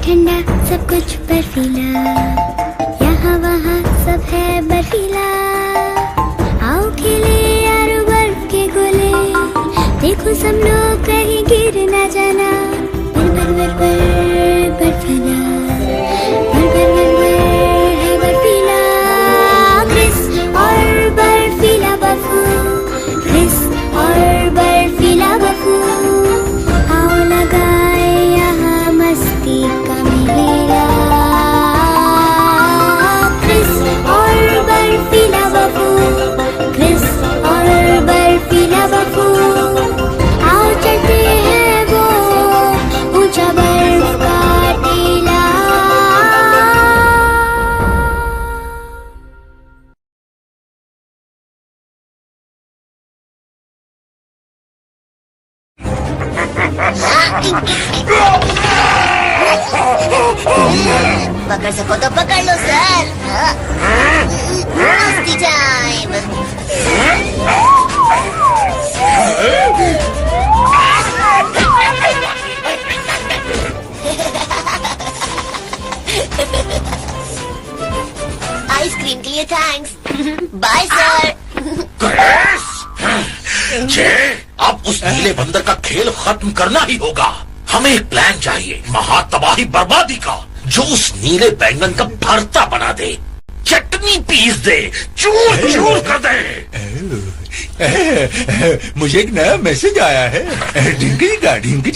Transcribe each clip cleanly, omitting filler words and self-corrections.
ठंडा सब कुछ बर्फीला, यहाँ वहाँ सब है बर्फीला। आओ खेले यारो बर्फ के गोले, देखो सब लोग कहीं गिर ना जाना। बर बर बर बर बर्फीला, बर बर बर बर है बर्फीला। क्रिस और बर्फीला बफू, क्रिस और बर्फीला बफू। आओ लगाए यहाँ मस्ती का मेला, क्रिस और बर्फीला बफू, क्रिस और बर्फीला बफू। आओ चलते हैं वो ऊंचा बर्फ का टीला। पकड़ सको तो पकड़ लो सर। मस्ती टाइम। आइसक्रीम के लिए थैंक्स। Bye sir. अब उस नीले बंदर का खेल खत्म करना ही होगा। हमें एक प्लान चाहिए महातबाही बर्बादी का, जो उस नीले बैंगन का भरता बना दे, चटनी पीस दे, चूर चूर कर दे। मुझे एक नया मैसेज आया है। ढिंकी का ढिंकी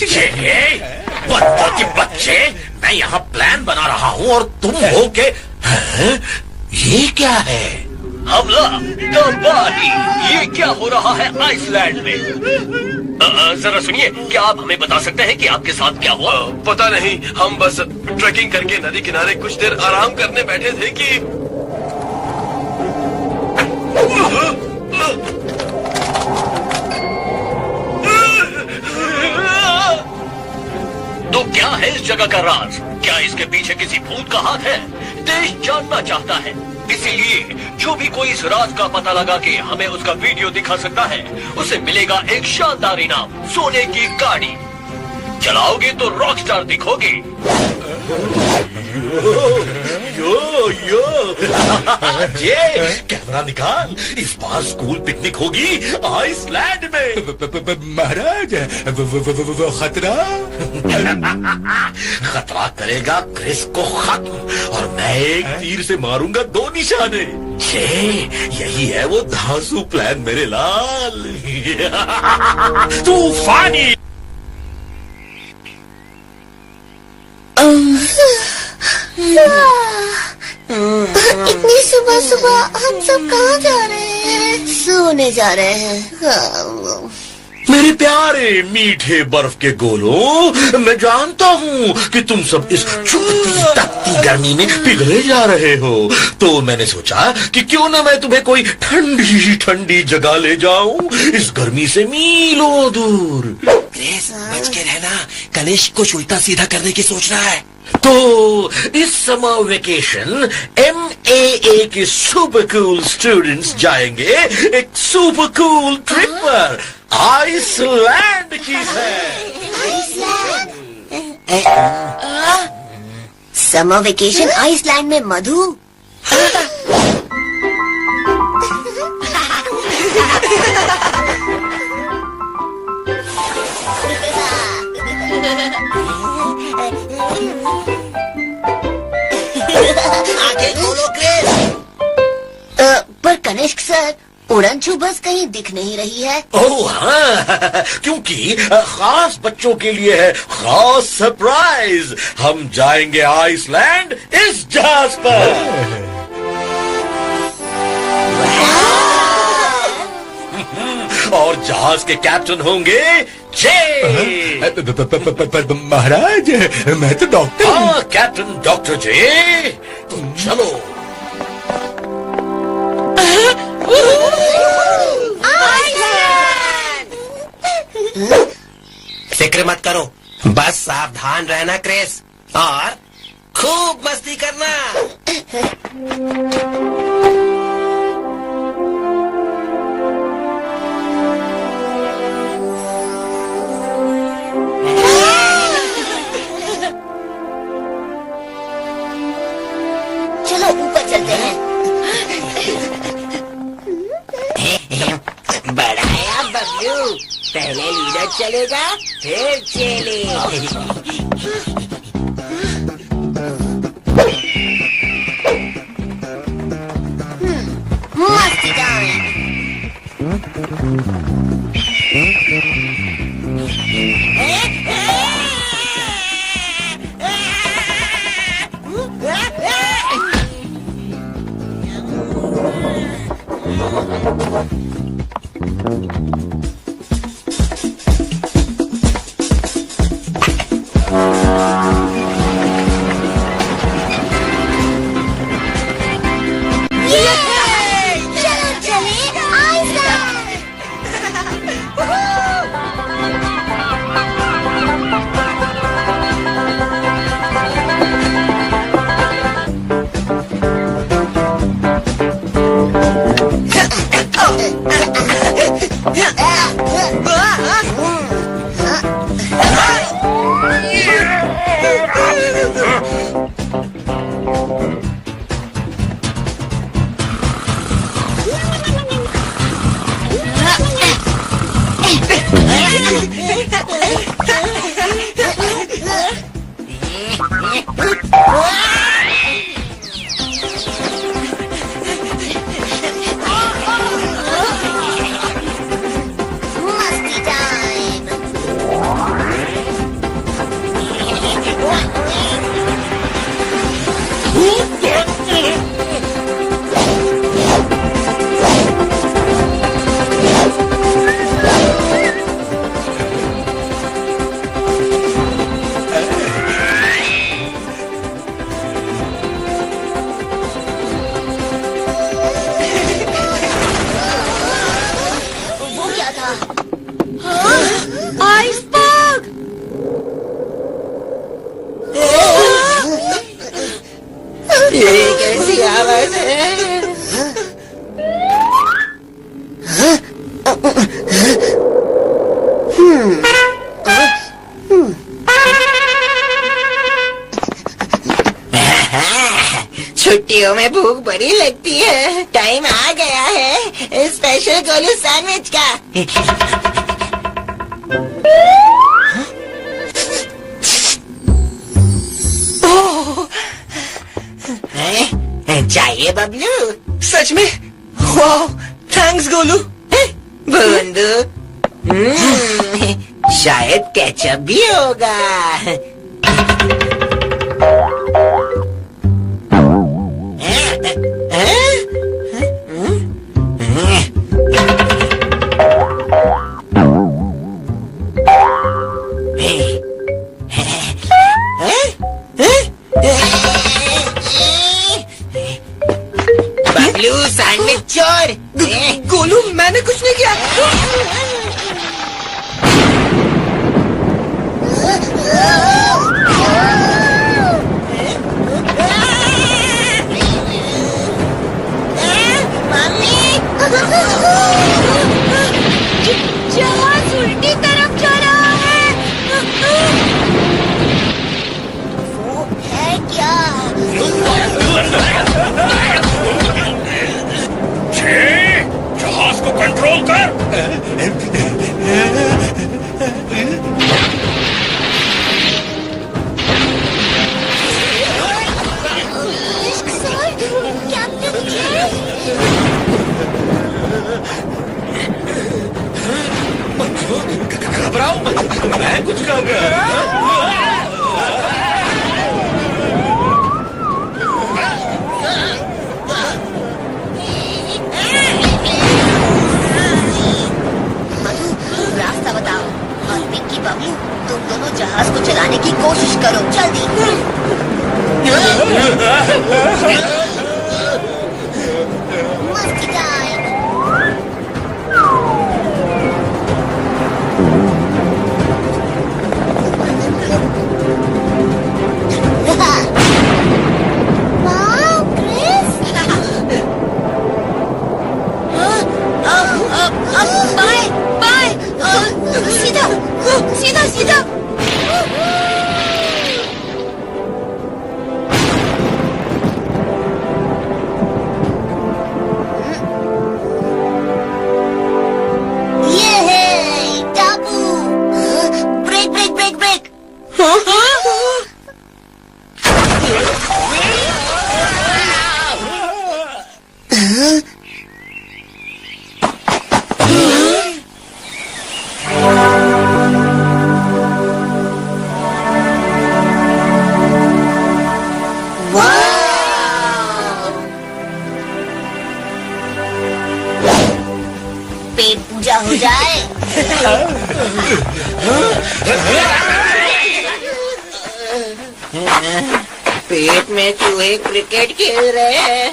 बंदर के बच्चे, मैं यहाँ प्लान बना रहा हूँ और तुम हो के ये क्या है? हमला तबाही, ये क्या हो रहा है आइसलैंड में? जरा सुनिए, क्या आप हमें बता सकते हैं कि आपके साथ क्या हुआ? पता नहीं, हम बस ट्रैकिंग करके नदी किनारे कुछ देर आराम करने बैठे थे कि तो क्या है इस जगह का राज? क्या इसके पीछे किसी भूत का हाथ है? देश जानना चाहता है, इसीलिए जो भी कोई इस राज का पता लगा के हमें उसका वीडियो दिखा सकता है, उसे मिलेगा एक शानदार इनाम, सोने की गाड़ी। चलाओगे तो रॉकस्टार दिखोगे। ये कैमरा निकाल, इस बार स्कूल पिकनिक होगी आइसलैंड में। महाराज वो खतरा। खतरा करेगा क्रिस को खत्म, और मैं एक तीर से मारूंगा 2 निशाने। यही है वो धांसू प्लान मेरे लाल। तूफानी। इतनी सुबह सुबह हम सब कहाँ जा रहे हैं? सोने जा रहे हैं। मेरे प्यारे मीठे बर्फ के गोलों, मैं जानता हूँ कि तुम सब इस चुभती तपती गर्मी में पिघले जा रहे हो, तो मैंने सोचा कि क्यों ना मैं तुम्हें कोई ठंडी ठंडी जगह ले जाऊं, इस गर्मी से मीलों दूर। क्रिस, बच के रहना, कनिष्क कुछ उल्टा सीधा करने की सोच रहा है। तो इस समर वेकेशन MAA के सुपर कूल स्टूडेंट्स जाएंगे एक सुपर कूल ट्रिप पर आइसलैंड की समर वेकेशन आइसलैंड में मधु। आगे बोलो क्रिस। पर कनिष्क सर, उड़नछू बस कहीं दिख नहीं रही है। ओह हाँ, क्योंकि खास बच्चों के लिए है खास सरप्राइज। हम जाएंगे आइसलैंड इस जहाज पर। और जहाज के कैप्टन होंगे जे। महाराज, मैं तो डॉक्टर हूँ। हाँ, कैप्टन डॉक्टर जे। तुम चलो। फिक्र मत करो, बस सावधान रहना क्रिस, और खूब मस्ती करना। पहले लीडर चलेगा फिर चेले। मस्ती टाइम। चलो चले मस्ती टाइम। वो क्या था? आइसबर्ग! ये कैसी आवाज है? छुट्टियों में भूख बड़ी लगती है। टाइम आ गया है स्पेशल गोलू सैंडविच का। चाहिए बबलू? सच में? वाह, थैंक्स गोलू। बूंदू, शायद केचप भी होगा। बबलू सैंडविच चोर। गोलू मैंने कुछ नहीं किया। जहाज उल्टी तरफ जा रहा है। वो है क्या? जहाज को कंट्रोल कर। कैप्टन जे? घबराओ मत, मैं कुछ कहूँगा। रास्ता बताओ। और विक्की बबलू, तुम दोनों जहाज को चलाने की कोशिश करो, जल्दी। मस्ती time. Wow, Chris! Bye bye. सीधा सीधा सीधा। ये है हो जाए। पेट में चूहे क्रिकेट खेल रहे हैं।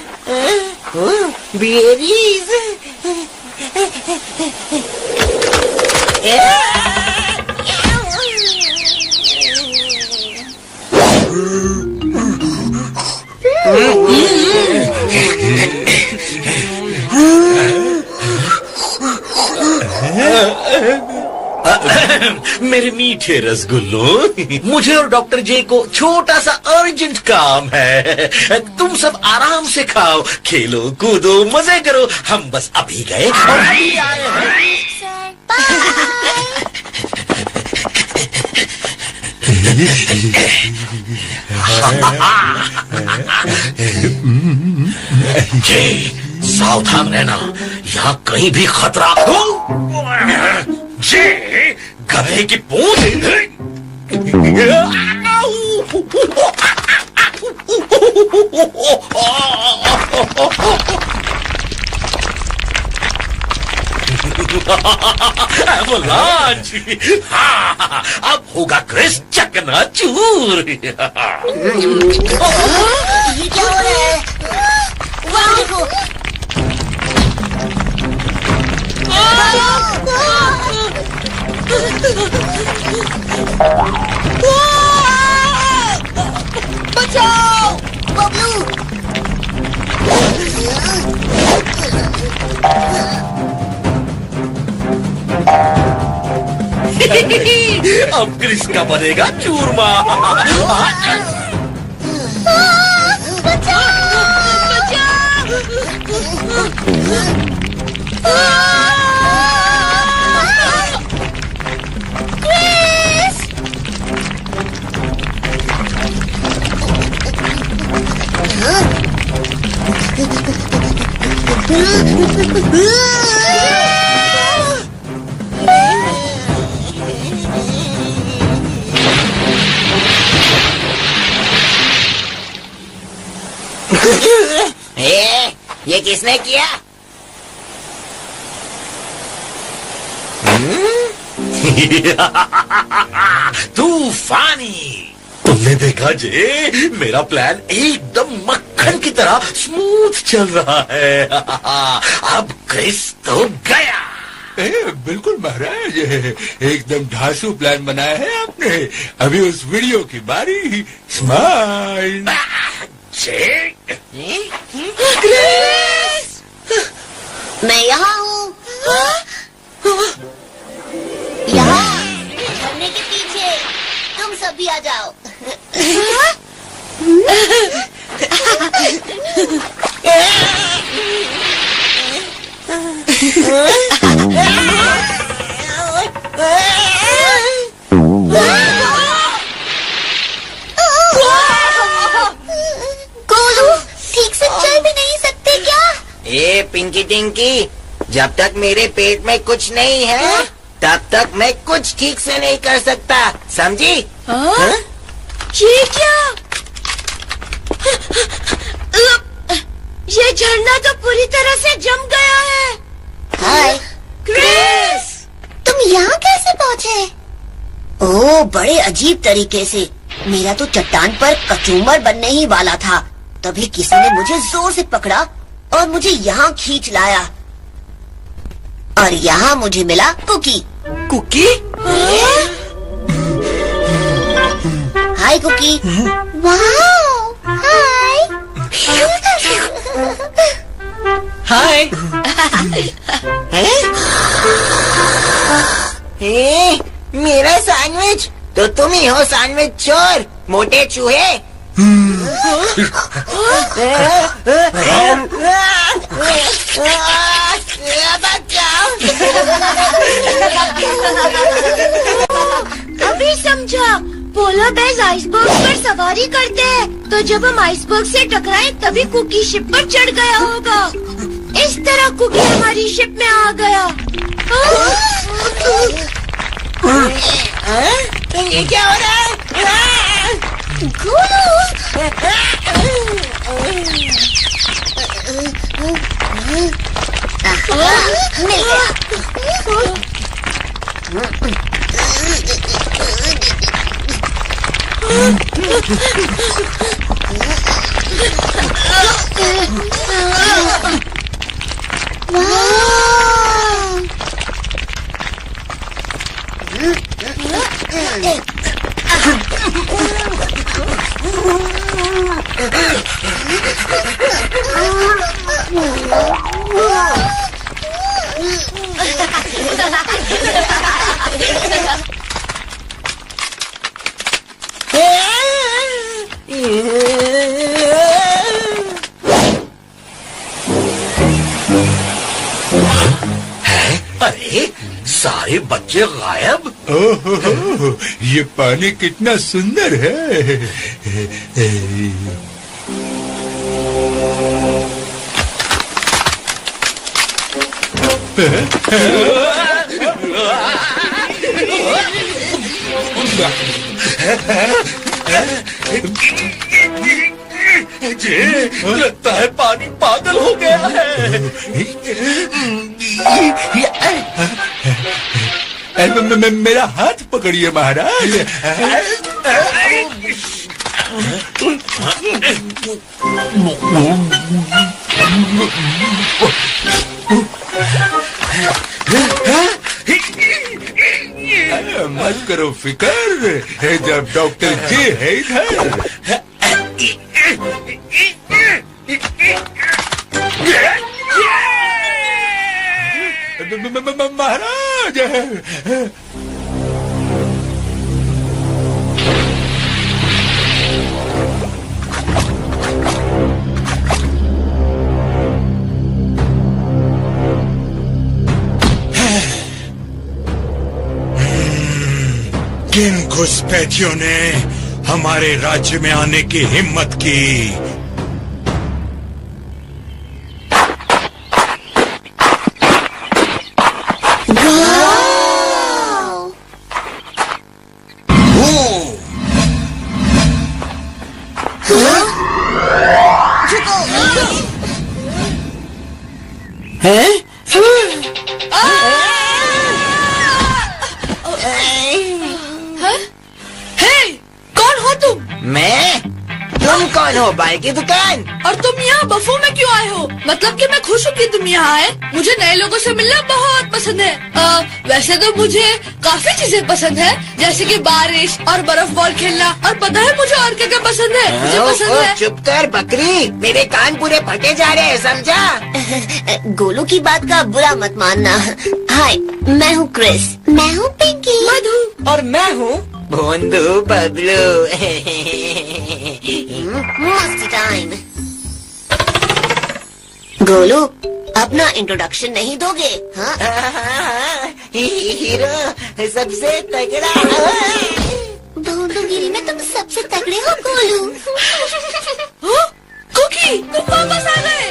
बेरीज। मेरे मीठे रसगुल्लों, मुझे और डॉक्टर जे को छोटा सा अर्जेंट काम है। तुम सब आराम से खाओ, खेलो कूदो, मजे करो। हम बस अभी गए और अभी आए हैं। जे, सावधान रहना, यहाँ कहीं भी खतरा हो। जे, गधे की पूंछ। एवलांच। अब होगा क्रिस चकनाचूर। ये क्या हो रहा है? वहाँ देखो। बचाओ बबलू। अब क्रिस का बनेगा चूरमा। ये किसने किया? तूफानी। तुमने देखा जे, मेरा प्लान एकदम मक्खन की तरह स्मूथ चल रहा है। अब क्रिस तो गया। बिल्कुल महाराज, एकदम धांसू प्लान बनाया है आपने। अभी उस वीडियो की बारी। स्माइल। मैं यहाँ हूँ। यहाँ झरने के पीछे। तुम सब भी आ जाओ। गोलू, ठीक से चल भी नहीं सकते क्या? ए पिंकी टिंकी, जब तक मेरे पेट में कुछ नहीं है तब तक मैं कुछ ठीक से नहीं कर सकता, समझी? ये क्या? ये झरना तो पूरी तरह से जम गया है। हाय क्रिस, तुम यहाँ कैसे पहुँचे? ओह, बड़े अजीब तरीके से। मेरा तो चट्टान पर कचूमर बनने ही वाला था, तभी किसी ने मुझे जोर से पकड़ा और मुझे यहाँ खींच लाया। और यहाँ मुझे मिला कुकी। कुकी? हाय कुकी। वाओ, हाय। हाय। ए, मेरा सैंडविच। तो तुम ही हो सैंडविच चोर, मोटे चूहे। अभी समझा। पोलो बेर्स आइसबर्ग पर सवारी करते हैं, तो जब हम आइसबर्ग से टकराए तभी कुकी शिप पर चढ़ गया होगा। इस तरह कुकी हमारी शिप में आ गया। ये क्या हो रहा है? मिल गया। अरे सारे बच्चे गायब। ओहो, ये पानी कितना सुंदर है। जी, लगता है पानी पागल हो गया है। मेरा हाथ पकड़िए महाराज। मत करो फिकर, जब डॉक्टर जी है इधर। महाराज, किन घुसपैठियों ने हमारे राज्य में आने की हिम्मत की? मैं? तुम कौन हो? बाल की दुकान? और तुम यहाँ बफो में क्यों आए हो? मतलब कि मैं खुश हूँ कि तुम यहाँ आए। मुझे नए लोगों से मिलना बहुत पसंद है। वैसे तो मुझे काफी चीजें पसंद है, जैसे कि बारिश और बर्फ बॉल खेलना। और पता है मुझे और क्या क्या पसंद है? मुझे पसंद है। चुप कर बकरी, मेरे कान पूरे फटे जा रहे हैं, समझा? गोलू की बात का बुरा मत मानना। हाय, मैं हूँ क्रिस। मैं हूँ पिंकी। मधु। और मैं हूँ भोंदू बबलू। मस्ती टाइम। गोलू, अपना इंट्रोडक्शन नहीं दोगे? हाँ? हीरो सबसे तगड़ा। भोंदूगिरी में तुम सबसे तगड़े हो गोलू। कुकी, तुम वापस आ गए।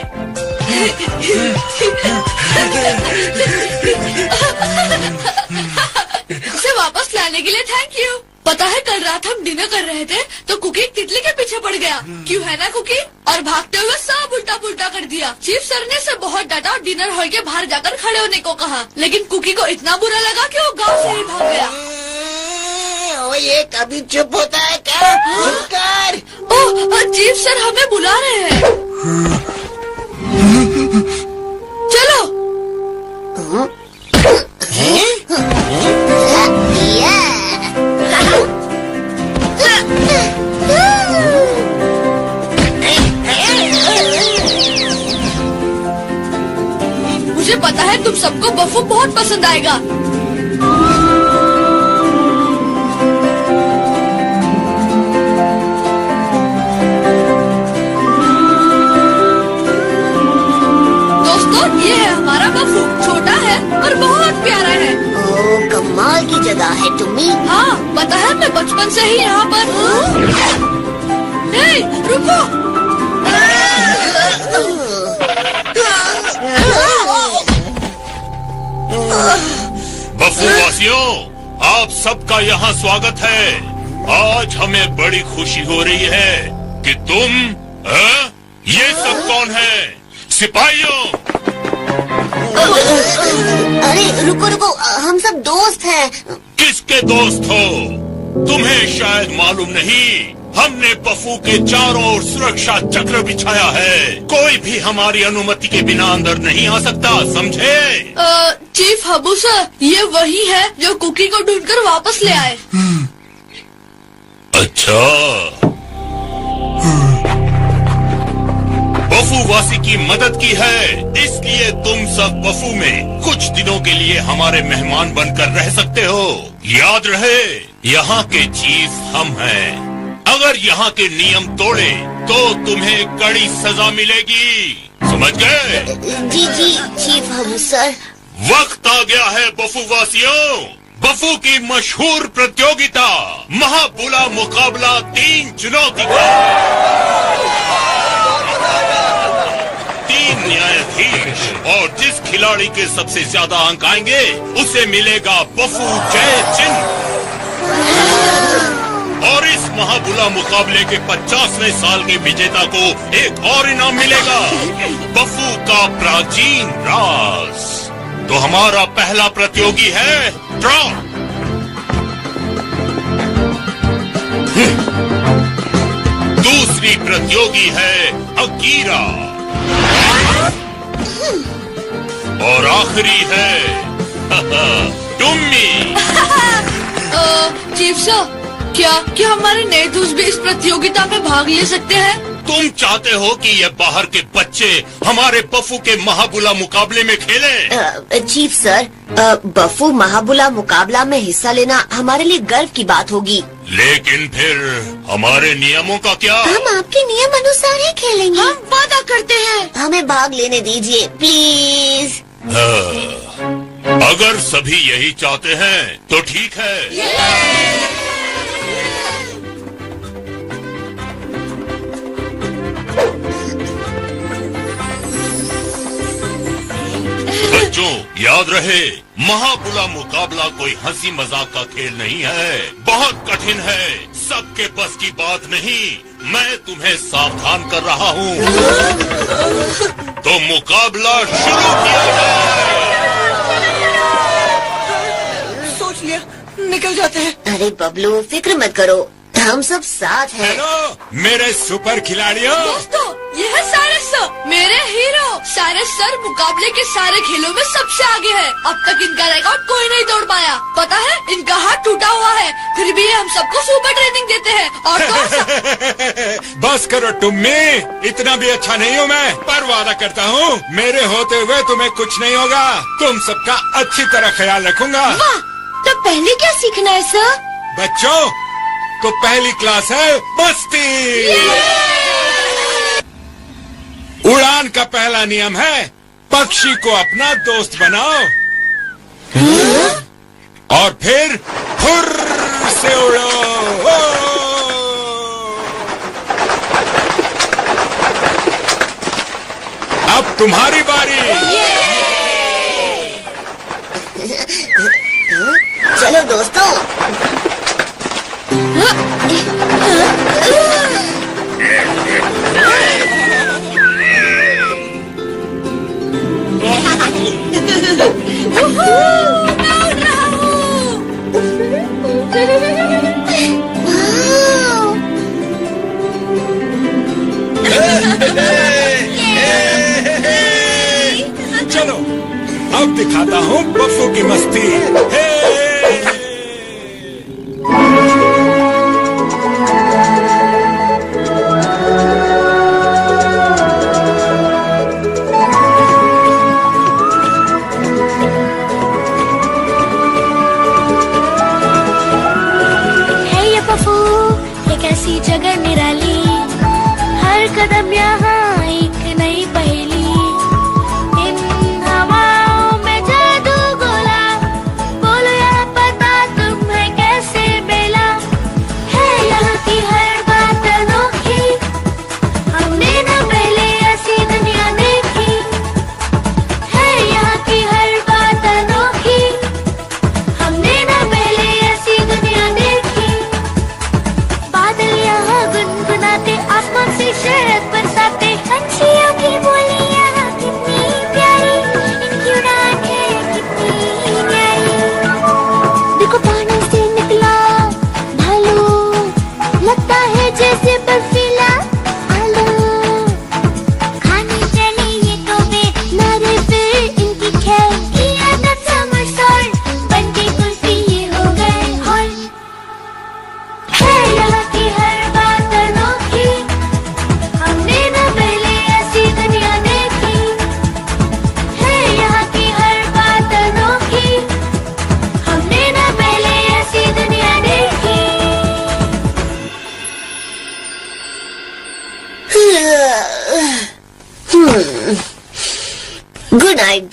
उसे वापस लाने के लिए थैंक यू। पता है कल रात हम डिनर कर रहे थे तो कुकी तितली के पीछे पड़ गया। क्यों है ना कुकी? और भागते हुए सब उल्टा पुल्टा कर दिया। चीफ सर ने उसे बहुत डांटा और डिनर हॉल के बाहर जाकर खड़े होने को कहा, लेकिन कुकी को इतना बुरा लगा कि वो गांव से ही भाग गया। ओ, ये कभी चुप होता है क्या? चुप कर। ओह, चीफ सर हमें बुला रहे हैं। चलो। मुझे पता है तुम सबको बफू बहुत पसंद आएगा। दोस्तों, ये है हमारा बफू। छोटा है और बहुत प्यारा है। ओह, कमाल की जगह है टुम्मी। हाँ, पता है मैं बचपन से ही यहाँ पर। हे, रुको। बफू वासियों, आप सबका यहाँ स्वागत है। आज हमें बड़ी खुशी हो रही है कि तुम ये सब कौन है? सिपाहियों, अरे रुको रुको, हम सब दोस्त हैं। किसके दोस्त हो? तुम्हें शायद मालूम नहीं, हमने बफू के चारों ओर सुरक्षा चक्र बिछाया है। कोई भी हमारी अनुमति के बिना अंदर नहीं आ सकता, समझे? चीफ हबू सर, ये वही है जो कुकी को ढूंढकर वापस ले आए। अच्छा, बफू वासी की मदद की है, इसलिए तुम सब बफू में कुछ दिनों के लिए हमारे मेहमान बनकर रह सकते हो। याद रहे, यहाँ के चीफ हम हैं। अगर यहाँ के नियम तोड़े तो तुम्हें कड़ी सजा मिलेगी, समझ गए? जी जी चीफ हबू सर। वक्त आ गया है बफू वासियों, बफू की मशहूर प्रतियोगिता महाबुला मुकाबला 3 चुनौती का। 3 न्यायाधीश और जिस खिलाड़ी के सबसे ज्यादा अंक आएंगे उसे मिलेगा बफू जय चिन्ह। और इस महाबुला मुकाबले के 50वें साल के विजेता को एक और इनाम मिलेगा, बफू का प्राचीन राज। तो हमारा पहला प्रतियोगी है ड्रॉ। दूसरी प्रतियोगी है अकीरा और आखिरी है टुम्मी। चीफ सर, क्या हमारे नए दोस्त भी इस प्रतियोगिता में भाग ले सकते हैं? तुम चाहते हो कि ये बाहर के बच्चे हमारे बफू के महाबुला मुकाबले में खेलें? चीफ सर, बफू महाबुला मुकाबला में हिस्सा लेना हमारे लिए गर्व की बात होगी। लेकिन फिर हमारे नियमों का क्या? हम आपके नियम अनुसार ही खेलेंगे। हम वादा करते हैं। हमें भाग लेने दीजिए प्लीज। अगर सभी यही चाहते हैं तो ठीक है। बच्चों, याद रहे, महाबुला मुकाबला कोई हंसी मजाक का खेल नहीं है, बहुत कठिन है, सबके बस की बात नहीं। मैं तुम्हें सावधान कर रहा हूँ। तो मुकाबला शुरू किया जाए। सोच लिया, निकल जाते हैं। अरे बबलू, फिक्र मत करो, हम सब साथ हैं। हेलो मेरे सुपर खिलाड़ियों। दोस्तों, ये है साइरस सर, मेरे हीरो। साइरस सर मुकाबले के सारे खेलों में सबसे आगे है। अब तक इनका रिकॉर्ड कोई नहीं तोड़ पाया। पता है, इनका हाथ टूटा हुआ है, फिर भी ये हम सबको सुपर ट्रेनिंग देते हैं। और कौन सा? बस करो टुम्मी, इतना भी अच्छा नहीं हूँ मैं, पर वादा करता हूँ मेरे होते हुए तुम्हें कुछ नहीं होगा। तुम सबका अच्छी तरह ख्याल रखूंगा। वाह, तो पहले क्या सीखना है सर? बच्चों, तो पहली क्लास है मस्ती। उड़ान का पहला नियम है, पक्षी को अपना दोस्त बनाओ और फिर फुर्र से उड़ो। अब तुम्हारी बारी। चलो दोस्तों। चलो अब दिखाता हूँ बफू की मस्ती। ऐसी जगह निराली, हर कदम यहाँ एक नई पहेली। इन हवाओं में जादू गोला, बोलो यहाँ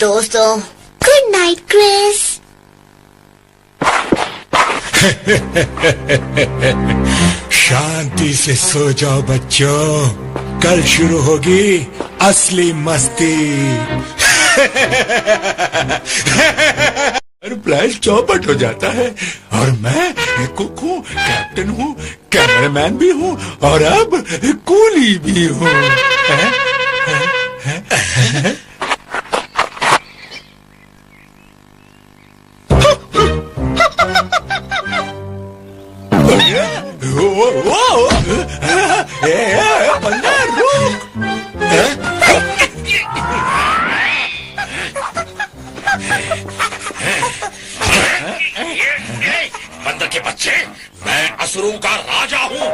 दोस्तों, गुड नाइट क्रिस। शांति से सो जाओ बच्चों, कल शुरू होगी असली मस्ती। हर प्लान चौपट हो जाता है और मैं कुक हूँ, कैप्टन हूँ, कैमरामैन भी हूँ और अब कूली भी हूँ। बंदर के बच्चे, मैं असुरों का राजा हूँ।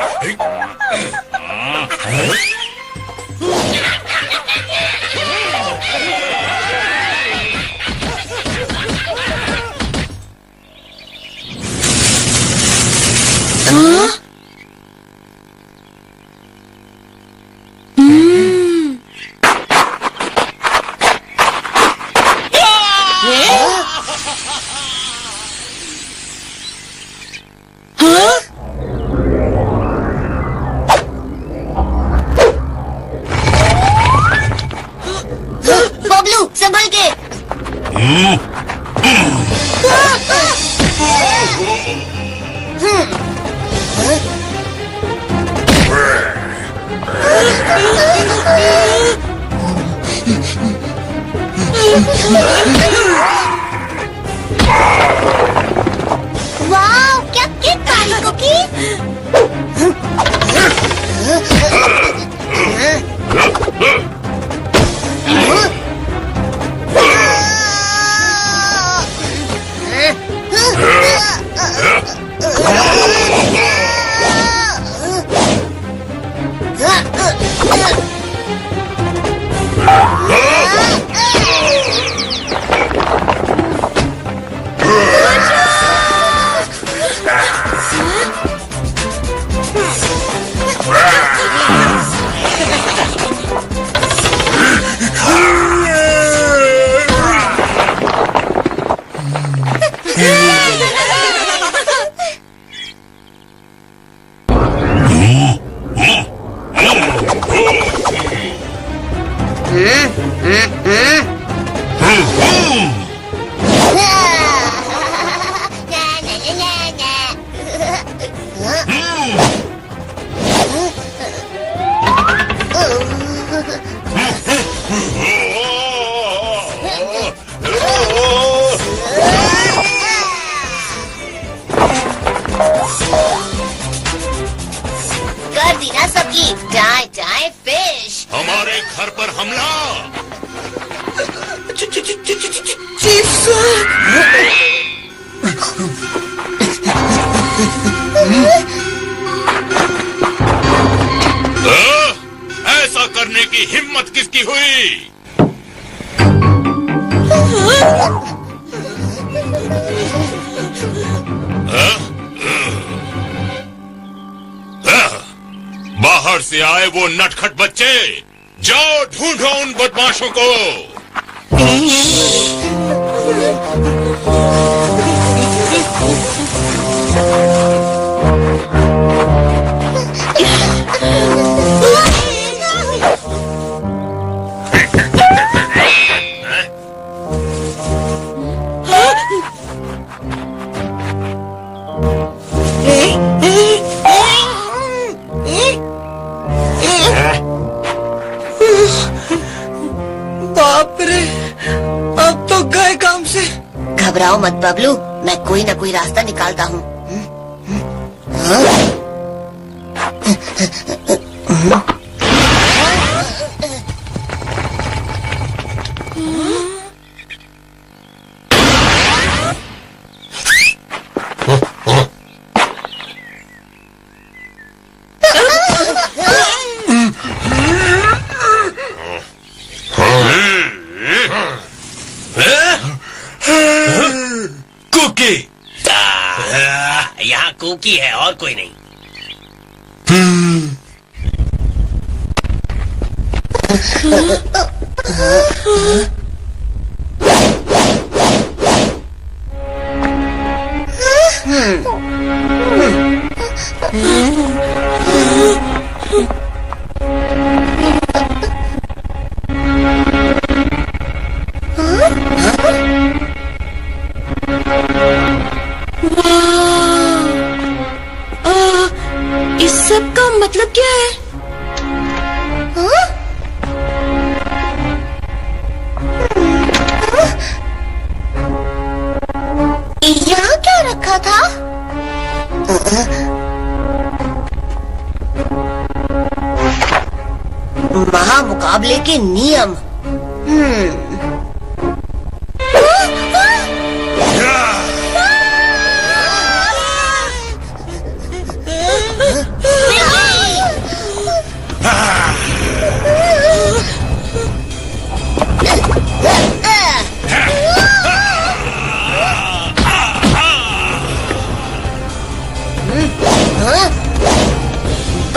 बबलू संभल के। वाह, क्या किक मारी कुकी। कर दी ना सबकी जाए जाए फिश। हमारे घर पर हमला। Chief sir. ऐसा करने की हिम्मत किसकी हुई? बाहर से आए वो नटखट बच्चे, जाओ ढूंढो उन बदमाशों को। बाप रे, अब तो गए काम से। घबराओ मत बबलू, मैं कोई ना कोई रास्ता निकालता हूँ। कुकी। यहाँ कुकी है और कोई नहीं। सब का मतलब क्या है? हाँ? यहाँ क्या रखा था? महामुकाबले के नियम।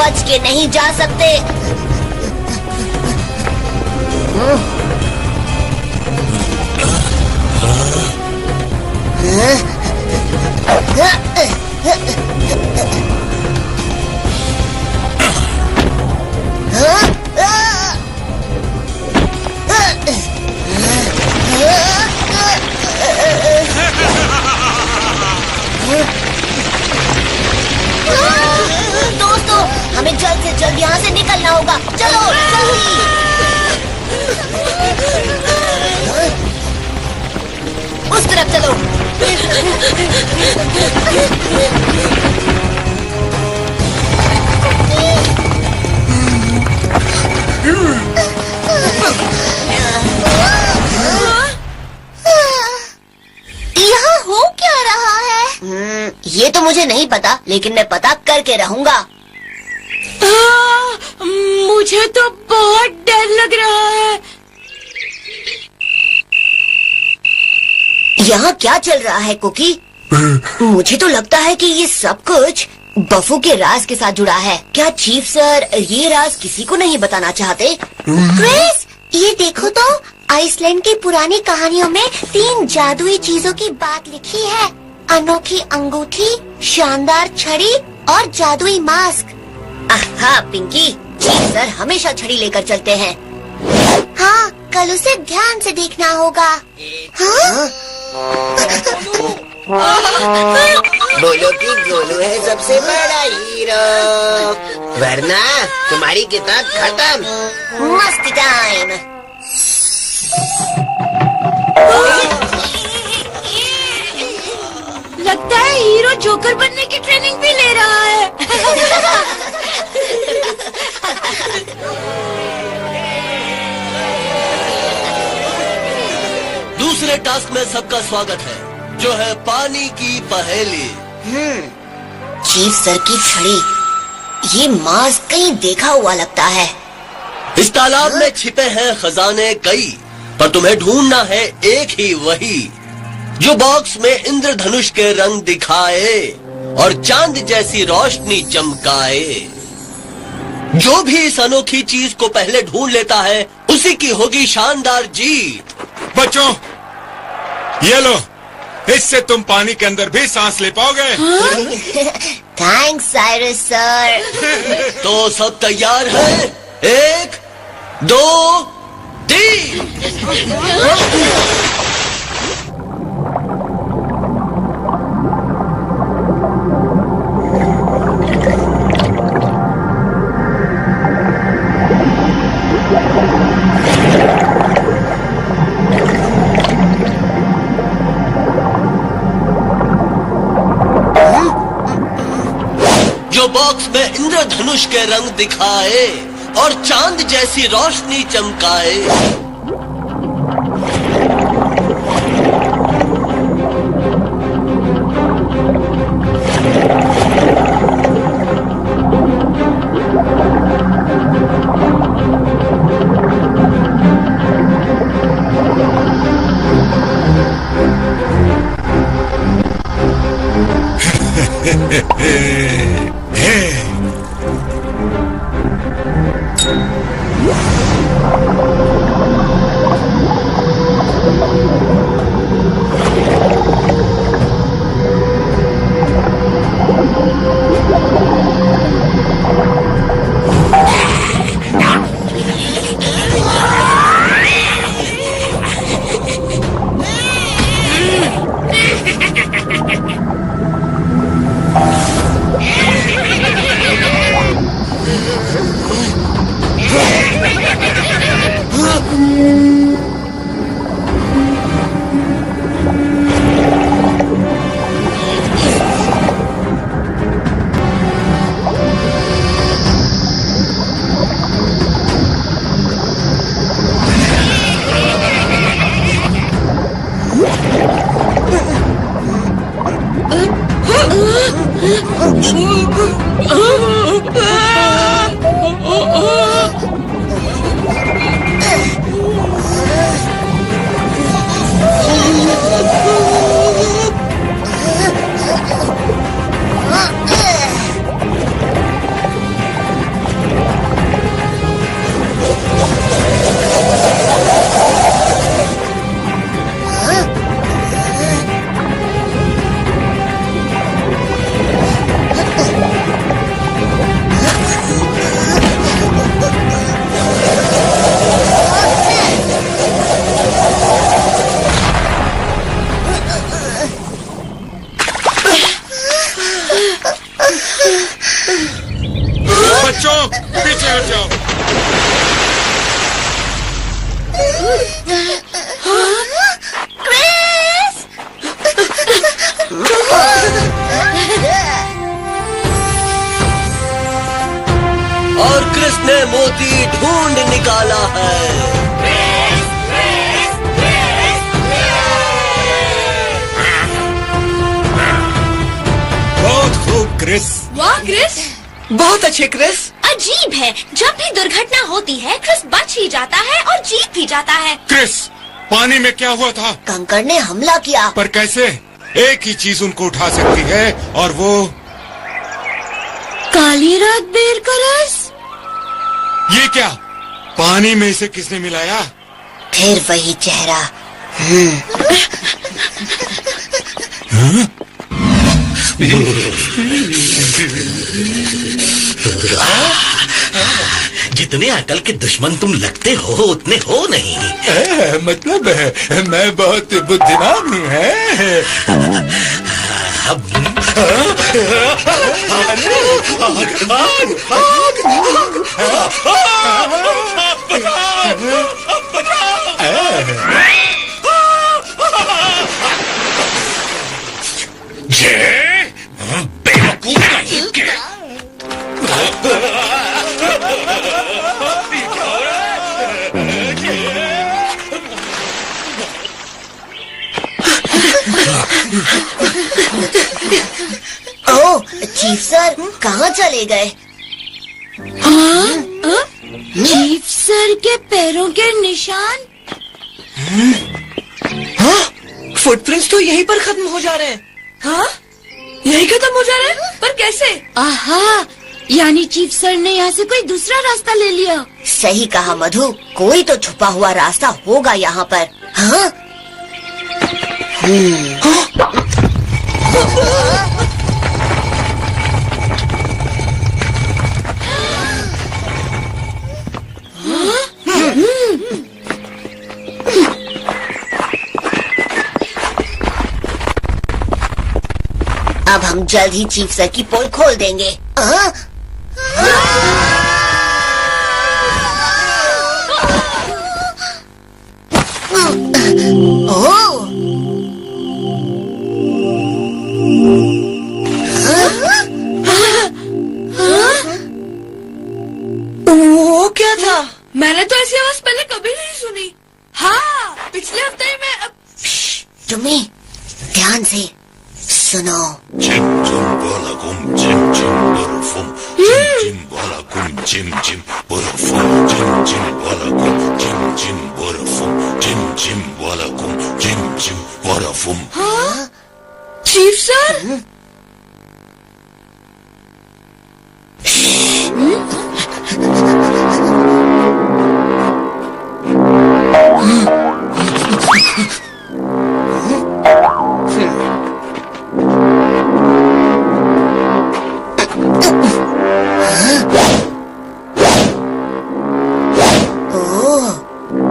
बच के नहीं जा सकते। दोस्तों, हमें जल्द से जल्द यहाँ से निकलना होगा। चलो जल्दी। उस तरफ चलो। यहाँ हो क्या रहा है? ये तो मुझे नहीं पता, लेकिन मैं पता करके रहूंगा। मुझे तो बहुत डर लग रहा है। यहाँ क्या चल रहा है कुकी? मुझे तो लगता है कि ये सब कुछ बफू के राज के साथ जुड़ा है। क्या चीफ सर ये राज किसी को नहीं बताना चाहते? क्रिस, ये देखो तो, आइसलैंड की पुरानी कहानियों में 3 जादुई चीजों की बात लिखी है। अनोखी अंगूठी, शानदार छड़ी और जादुई मास्क। हाँ पिंकी, चीफ सर हमेशा छड़ी लेकर चलते हैं। हाँ, कल उसे ध्यान से देखना होगा। हाँ? बोलो कि गोलू है सबसे बड़ा हीरो, वरना तुम्हारी किताब खत्म। मस्ती टाइम। लगता है हीरो जोकर बनने की ट्रेनिंग भी ले रहा है। दूसरे टास्क में सबका स्वागत है, जो है पानी की पहेली। चीफ सर की छड़ी, ये मास्क कहीं देखा हुआ लगता है। इस तालाब में छिपे हैं खजाने कई, पर तुम्हें ढूंढना है एक ही वही, जो बॉक्स में इंद्रधनुष के रंग दिखाए और चांद जैसी रोशनी चमकाए। जो भी इस अनोखी चीज को पहले ढूंढ लेता है, उसी की होगी शानदार जीत। बच्चों, ये लो, इससे तुम पानी के अंदर भी सांस ले पाओगे। Thanks Cyrus sir. तो सब तैयार हैं? 1, 2, 3। जो बॉक्स में इंद्रधनुष के रंग दिखाए और चांद जैसी रोशनी चमकाए। बच्चों पीछे हट जाओ। और क्रिस ने मोती ढूंढ निकाला है। बहुत खूब क्रिस। वाह क्रिस, बहुत अच्छे क्रिस। अजीब है, जब भी दुर्घटना होती है क्रिस बच ही जाता है और जीत भी जाता है। क्रिस, पानी में क्या हुआ था? कंकड़ ने हमला किया। पर कैसे? एक ही चीज उनको उठा सकती है और वो काली रात बेर का रस। ये क्या? पानी में इसे किसने मिलाया? फिर वही चेहरा। जितने अकल के दुश्मन तुम लगते हो उतने हो नहीं। मतलब मैं बहुत बुद्धिमान हूँ है। बेवकूफ नहीं के। ओह चीफ सर, कहाँ चले गए? चीफ सर के पैरों के निशान। फुटप्रिंट्स तो यहीं पर खत्म हो जा रहे हैं। हाँ, यही खत्म हो जा रहा है, पर कैसे? आहा, यानी चीफ सर ने यहाँ से कोई दूसरा रास्ता ले लिया। सही कहा मधु, कोई तो छुपा हुआ रास्ता होगा यहाँ पर। हाँ? अब हम जल्द ही चीफ सर की पोल खोल देंगे। वो क्या था? मैंने तो ऐसी आवाज पहले कभी नहीं सुनी। हाँ, पिछले हफ्ते ही मैं तुम्हें ध्यान से सुनो। जिम जिम वाला गुम जिम जिम बर्फुम जिम जिम वाला गुम जिम जिम बर्फुम जिम जिम वाला गुम जिम जिम बर्फुम जिम जिम वाला गुम जिम जिम बर्फुम। चीफ सर,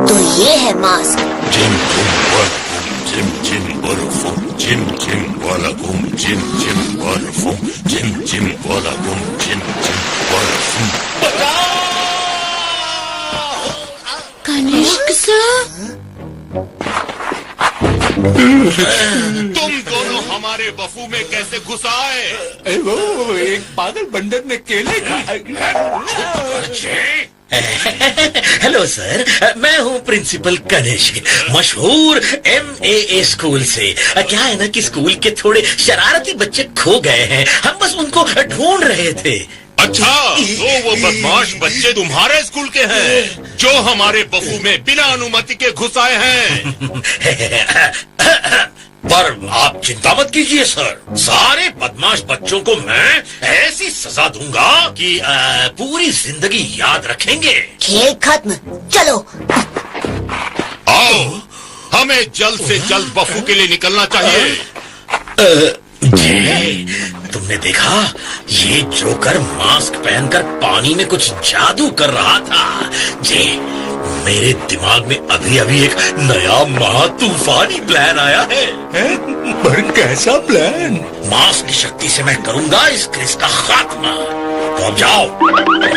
तो ये है मास्क। जिम जिम वाला गुम जिम जिम बर्फुम जिम जिम वाला गुम जिम जिम बर्फुम जिम जिम वाला गुम जिम जिम बर्फुम। कनिष्क सर, तुम दोनों हमारे बफू में कैसे घुस आए? वो एक पागल बंदर ने केले खाए। हेलो सर, मैं हूँ प्रिंसिपल गणेश, मशहूर MAA स्कूल से। क्या है ना कि स्कूल के थोड़े शरारती बच्चे खो गए हैं, हम बस उनको ढूंढ रहे थे। अच्छा, तो वो बदमाश बच्चे तुम्हारे स्कूल के हैं जो हमारे बफू में बिना अनुमति के घुस आए हैं। पर आप चिंता मत कीजिए सर, सारे बदमाश बच्चों को मैं ऐसी सजा दूंगा कि पूरी जिंदगी याद रखेंगे। खेल खत्म, चलो। आओ, हमें जल्द से जल्द बफू के लिए निकलना चाहिए। तुमने देखा, ये जोकर मास्क पहनकर पानी में कुछ जादू कर रहा था। जी, मेरे दिमाग में अभी अभी एक नया महा तूफानी प्लान आया है। पर कैसा प्लान? मास्क की शक्ति से मैं करूंगा इस क्रिस का खात्मा। तो अब जाओ,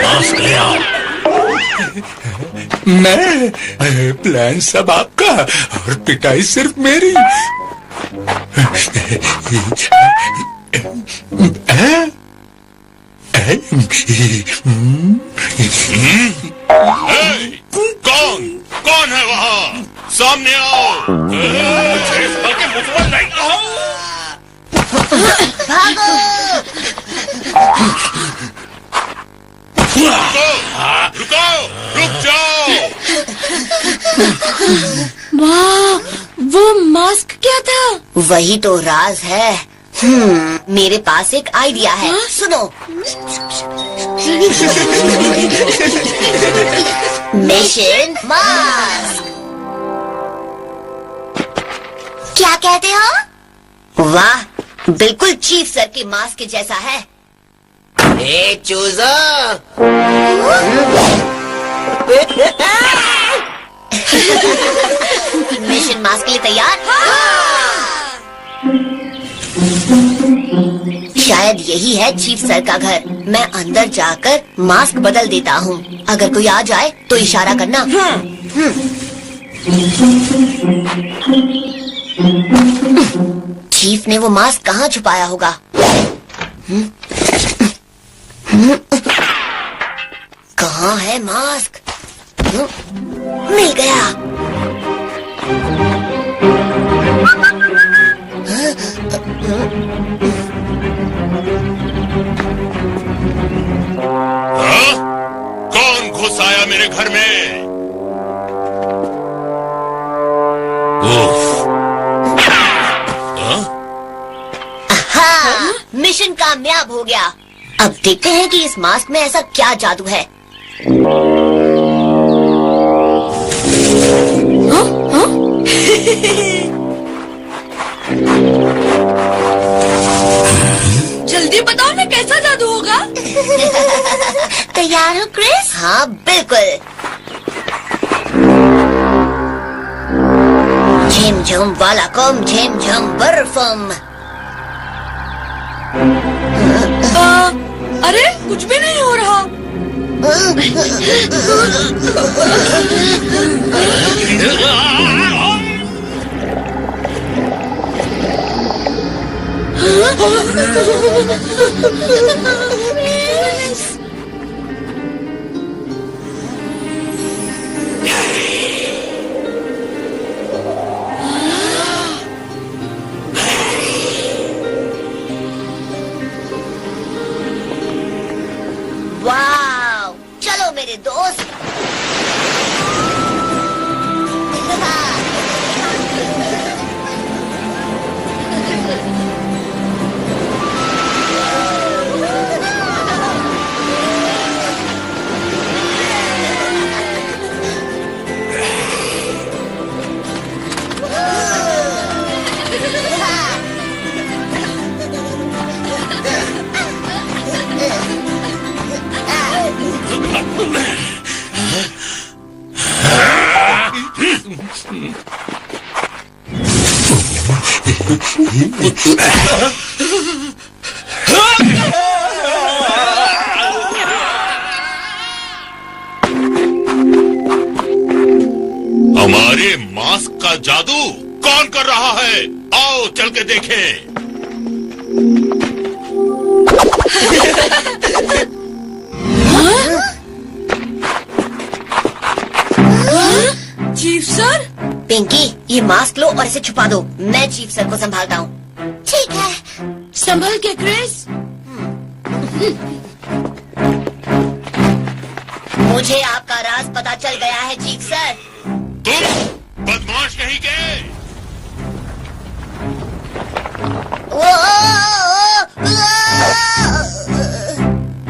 मास्क ले आओ। मैं प्लान सब आपका और पिटाई सिर्फ मेरी। कौन है वहाँ? सामने आओ। रुको, रुक जाओ। वाह, वो मास्क क्या था? वही तो राज है। मेरे पास एक आइडिया है। सुनो। Mission mask. क्या कहते हो? वाह, बिल्कुल चीफ सर के मास्क के जैसा है। ए चूजा, मिशन मास्क के लिए तैयार? शायद यही है चीफ सर का घर। मैं अंदर जाकर मास्क बदल देता हूँ। अगर कोई आ जाए तो इशारा करना। चीफ ने वो मास्क कहाँ छुपाया होगा? कहाँ है मास्क? मिल गया। हाँ? कौन घुस आया मेरे घर में? हाँ, मिशन कामयाब हो गया। अब देखते हैं कि इस मास्क में ऐसा क्या जादू है। जल्दी बताओ ना, कैसा जादू होगा? तैयार हो क्रिस? हाँ बिल्कुल। झिम झम वाला कम झिम झम बर्फम। अरे कुछ भी नहीं हो रहा। वाव, चलो मेरे दोस्त। हमारे मास्क का जादू कौन कर रहा है? आओ चल के देखें। सर। पिंकी, ये मास्क लो और इसे छुपा दो। मैं चीफ सर को संभालता हूँ। ठीक है। संभल के क्रिस। मुझे आपका राज पता चल गया है चीफ सर। तुम बदमाश नहीं के?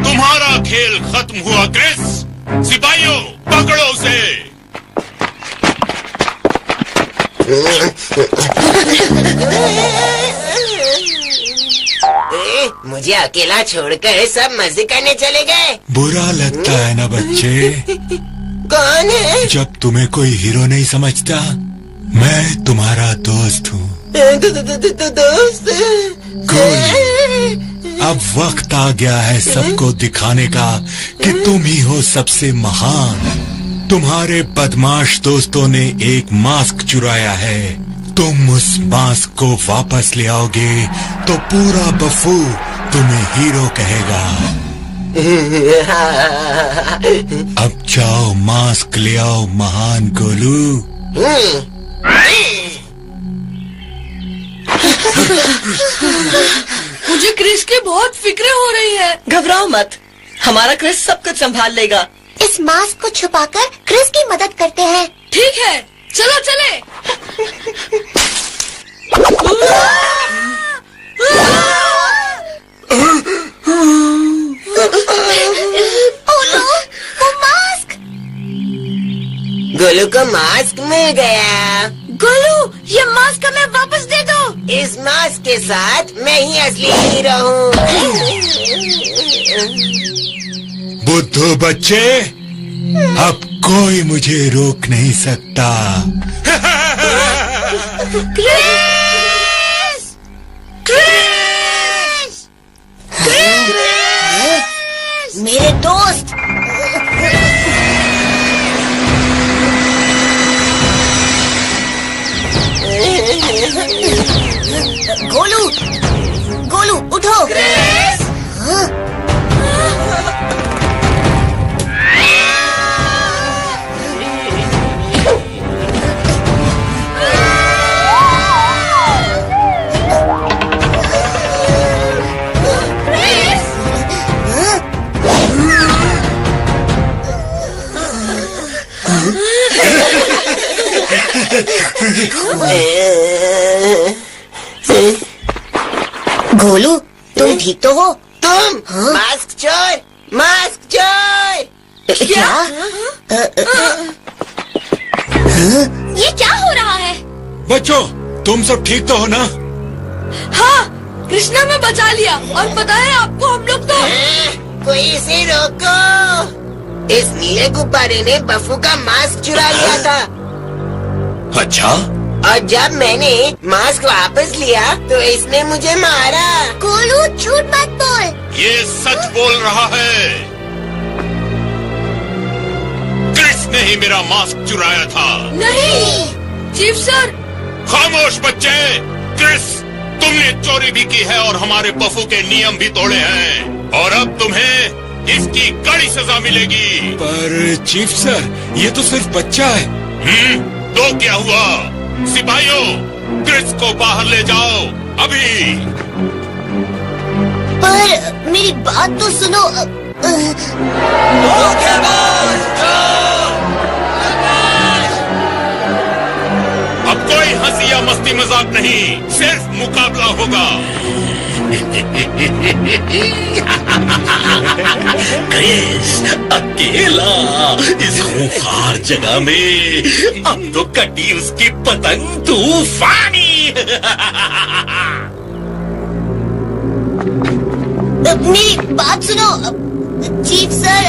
तुम्हारा खेल खत्म हुआ क्रिस। सिपाहियों, पकड़ो उसे। मुझे अकेला छोड़कर सब मजे करने चले गए। बुरा लगता है ना बच्चे, कौन है? जब तुम्हें कोई हीरो नहीं समझता। मैं तुम्हारा दोस्त हूँ। दोस्त? गोली, अब वक्त आ गया है सबको दिखाने का कि तुम ही हो सबसे महान। तुम्हारे बदमाश दोस्तों ने एक मास्क चुराया है। तुम उस मास्क को वापस ले आओगे तो पूरा बफू तुम्हें हीरो कहेगा। अब जाओ, मास्क ले आओ महान गोलू। मुझे क्रिस की बहुत फिक्र हो रही है। घबराओ मत, हमारा क्रिस सब कुछ संभाल लेगा। इस मास्क को छुपाकर क्रिस की मदद करते हैं। ठीक है, चलो चले। वो मास्क! गोलू को मास्क मिल गया। गोलू, ये मास्क हमें वापस दे दो। इस मास्क के साथ मैं ही असली हीरो हूँ। बुद्धू बच्चे, अब कोई मुझे रोक नहीं सकता। क्रिस! क्रिस! क्रिस! मेरे दोस्त! गोलू, गोलू उठो। क्रिस! गोलू, तुम ठीक तो हो? तुम मास्क चोर, मास्क चोर। क्या? ये क्या हो रहा है? बच्चों, तुम सब ठीक तो हो ना? हाँ, कृष्णा ने बचा लिया। और पता है आपको, हम लोग तो कोई इसे रोको। इस नीले गुब्बारे ने बफू का मास्क चुरा लिया था। अच्छा? और जब मैंने मास्क वापस लिया तो इसने मुझे मारा। गोलू, झूठ मत बोल। ये सच बोल रहा है। क्रिस ने ही मेरा मास्क चुराया था। नहीं। Chief sir. खामोश बच्चे। क्रिस, तुमने चोरी भी की है और हमारे बफू के नियम भी तोड़े हैं, और अब तुम्हें इसकी कड़ी सजा मिलेगी। पर चीफ सर, ये तो सिर्फ बच्चा है। तो क्या हुआ? सिपाहियों, क्रिस को बाहर ले जाओ अभी। पर मेरी बात तो सुनो। अब कोई हंसी या मस्ती मजाक नहीं, सिर्फ मुकाबला होगा। क्रिस अकेला इस खूंखार जगह में, अब तो कटी उसकी पतंग तूफानी। मेरी बात सुनो चीफ सर।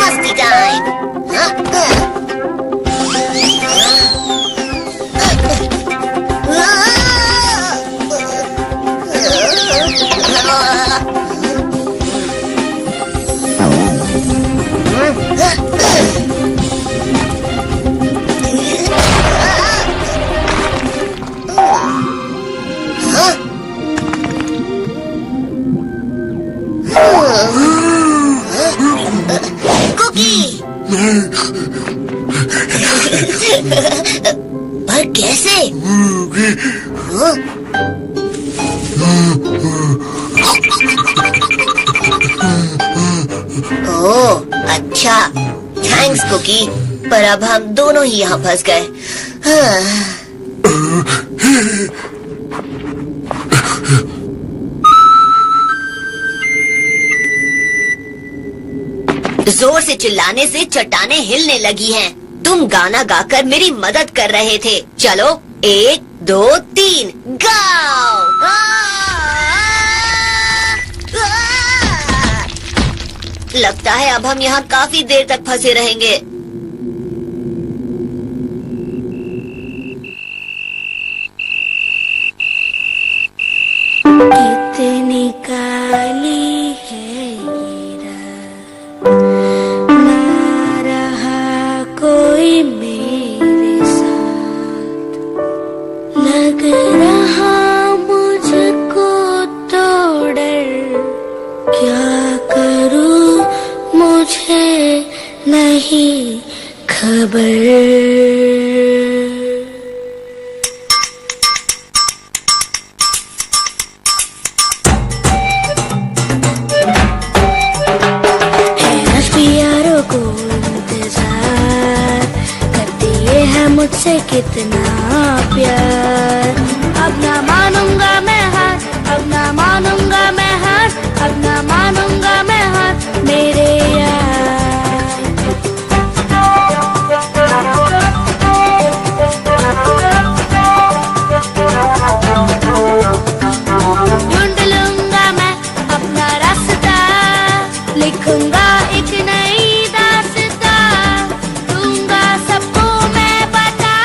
मस्ती टाइम। ओह अच्छा, थैंक्स कुकी, पर अब हम दोनों ही यहाँ फंस गए। जोर से चिल्लाने से चट्टानें हिलने लगी हैं। तुम गाना गाकर मेरी मदद कर रहे थे। चलो 1 2 3 गाओ। लगता है अब हम यहाँ काफी देर तक फंसे रहेंगे। कितनी काली है ये रात, ना रहा कोई मेरे साथ, लग रहा मुझको तो डर, क्या करूं मुझे नहीं खबर। मुझसे कितना प्यार, अब ना मानूंगा मैं हार, अब ना मानूंगा मैं हार, अब ना मानूंगा मैं हार मेरे ढूंढ लूंगा मैं अपना रास्ता, लिखूंगा एक नई दास्ता, दूंगा सबको मैं बता।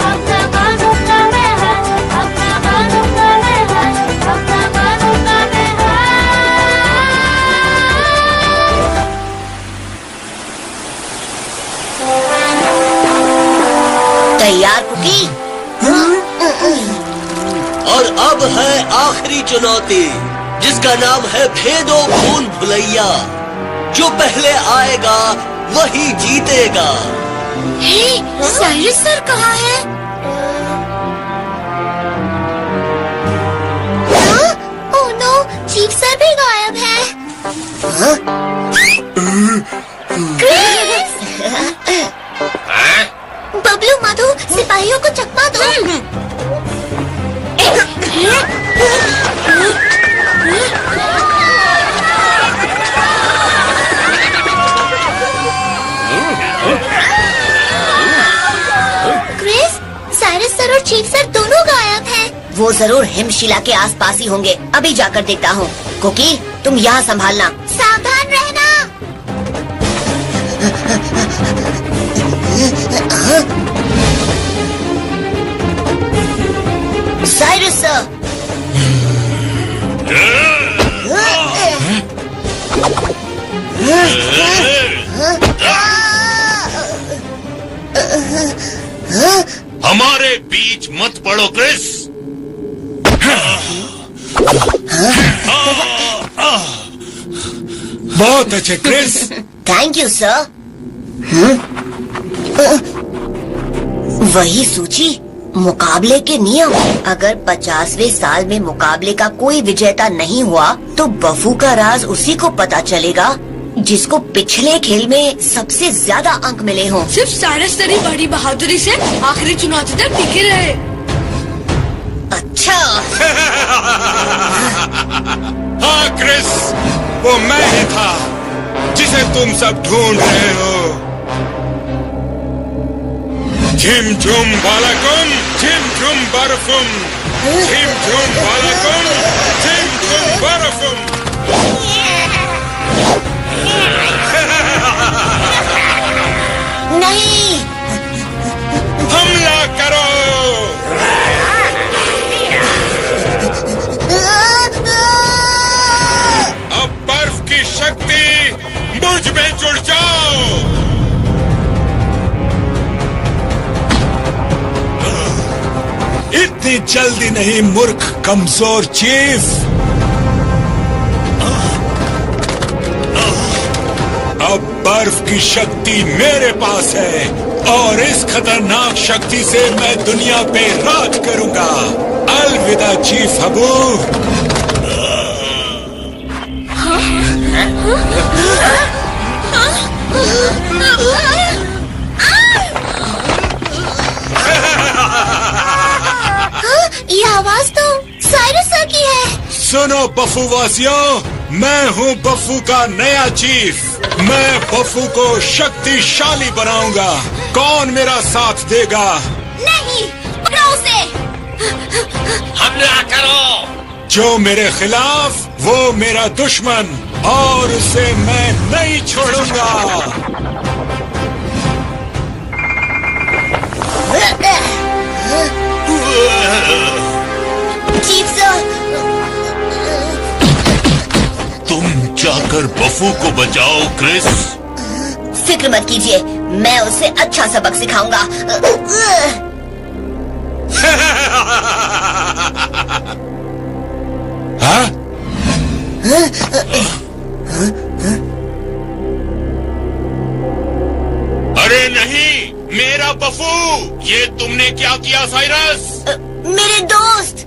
अपना मानूंगा मैं हार, अपना मानूंगा मैं हार, अपना मानूंगा मैं हार। तैयार कुकी? और अब है आखिरी चुनौती, जिसका नाम है भेदो भूल भुलैया। जो पहले आएगा वही जीतेगा। हे, साइरस सर कहाँ है? ओह नो, चीफ सर भी गायब है। बबलू मधु, सिपाहियों को चकमा दो। क्रिस, साइरस सर और चीफ सर दोनों गायब हैं। वो जरूर हिमशिला के आसपास ही होंगे। अभी जाकर देखता हूँ। कुकी, तुम यहाँ संभालना। सावधान रहना। Cyrus sir. हमारे बीच मत पड़ो क्रिस। बहुत अच्छे क्रिस। Thank you sir. वही सूची, मुकाबले के नियम। अगर 50वें साल में मुकाबले का कोई विजेता नहीं हुआ तो बफू का राज उसी को पता चलेगा जिसको पिछले खेल में सबसे ज्यादा अंक मिले हों। सिर्फ साइरस सर ही बड़ी बहादुरी से आखिरी चुनौती तक टिके रहे। अच्छा। हाँ क्रिस, वो मैं ही था जिसे तुम सब ढूंढ रहे हो। झिम झुम बालाकुम, झिम झुम बर्फुम, झिम झुम बालाकुम, झिम झुम बर्फुम। नहीं, हमला करो। अब बर्फ की शक्ति मुझ में जुड़ जाओ। इतनी जल्दी नहीं मूर्ख कमजोर चीफ। अब बर्फ की शक्ति मेरे पास है और इस खतरनाक शक्ति से मैं दुनिया पे राज करूंगा। अलविदा चीफ हबू। ये आवाज तो साइरस सर की है। सुनो बफू वासियों, मैं हूँ बफू का नया चीफ। मैं बफू को शक्तिशाली बनाऊंगा। कौन मेरा साथ देगा? नहीं, पकड़ो उसे। हमला करो। जो मेरे खिलाफ वो मेरा दुश्मन, और उसे मैं नहीं छोड़ूंगा। चीफ सर, तुम जाकर बफू को बचाओ क्रिस। फिक्र मत कीजिए, मैं उसे अच्छा सबक सिखाऊंगा। हाँ? अरे नहीं, मेरा बफू! ये तुमने क्या किया साइरस? मेरे दोस्त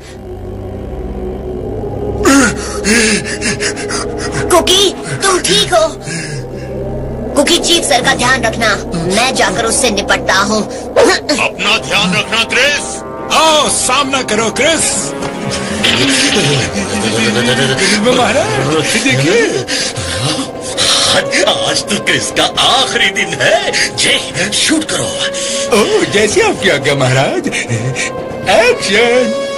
कुकी, तुम ठीक हो? कुकी, चीफ सर का ध्यान रखना। मैं जाकर उससे निपटता हूँ। अपना ध्यान रखना क्रिस। आओ सामना करो क्रिस। महाराज देखिए, आज तो क्रिस का आखिरी दिन है। जे शूट करो। ओह, जैसे आपकी आज्ञा महाराज। एक्शन।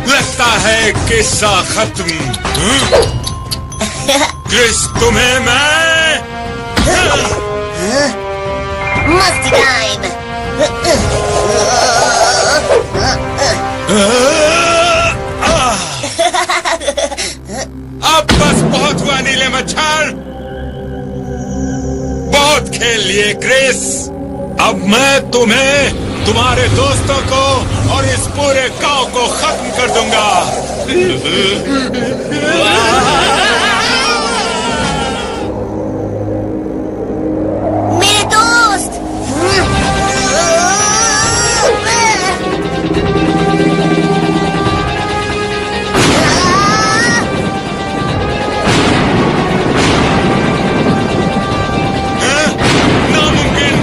लगता है किस्सा खत्म। क्रिस, तुम्हें मैं मस्ती टाइम। अब बस बहुत हुआ नीले मच्छर। बहुत खेल लिए क्रिस। अब मैं तुम्हें, तुम्हारे दोस्तों को और इस पूरे गांव को खत्म कर दूंगा। मेरे दोस्त, नामुमकिन।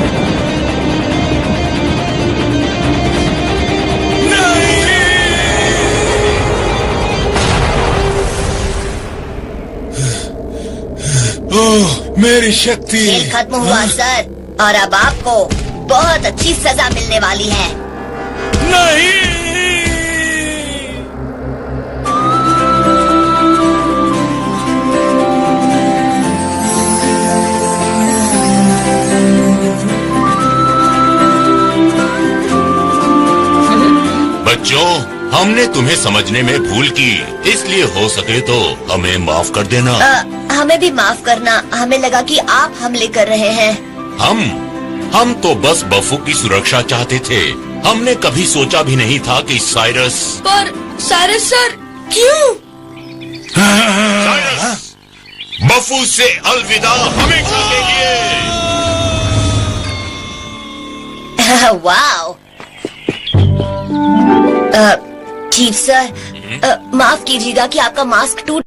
ओह, मेरी शक्ति। खेल खत्म हुआ सर, और अब आपको बहुत अच्छी सजा मिलने वाली है। नहीं। बच्चों, हमने तुम्हें समझने में भूल की, इसलिए हो सके तो हमें माफ कर देना। हमें भी माफ करना। हमें लगा कि आप हमले कर रहे हैं। हम तो बस बफू की सुरक्षा चाहते थे। हमने कभी सोचा भी नहीं था कि साइरस। पर साइरस सर, क्यों? साइरस, बफू से अलविदा हमेशा के लिए। वाओ। चीफ सर, माफ कीजिएगा कि आपका मास्क टूट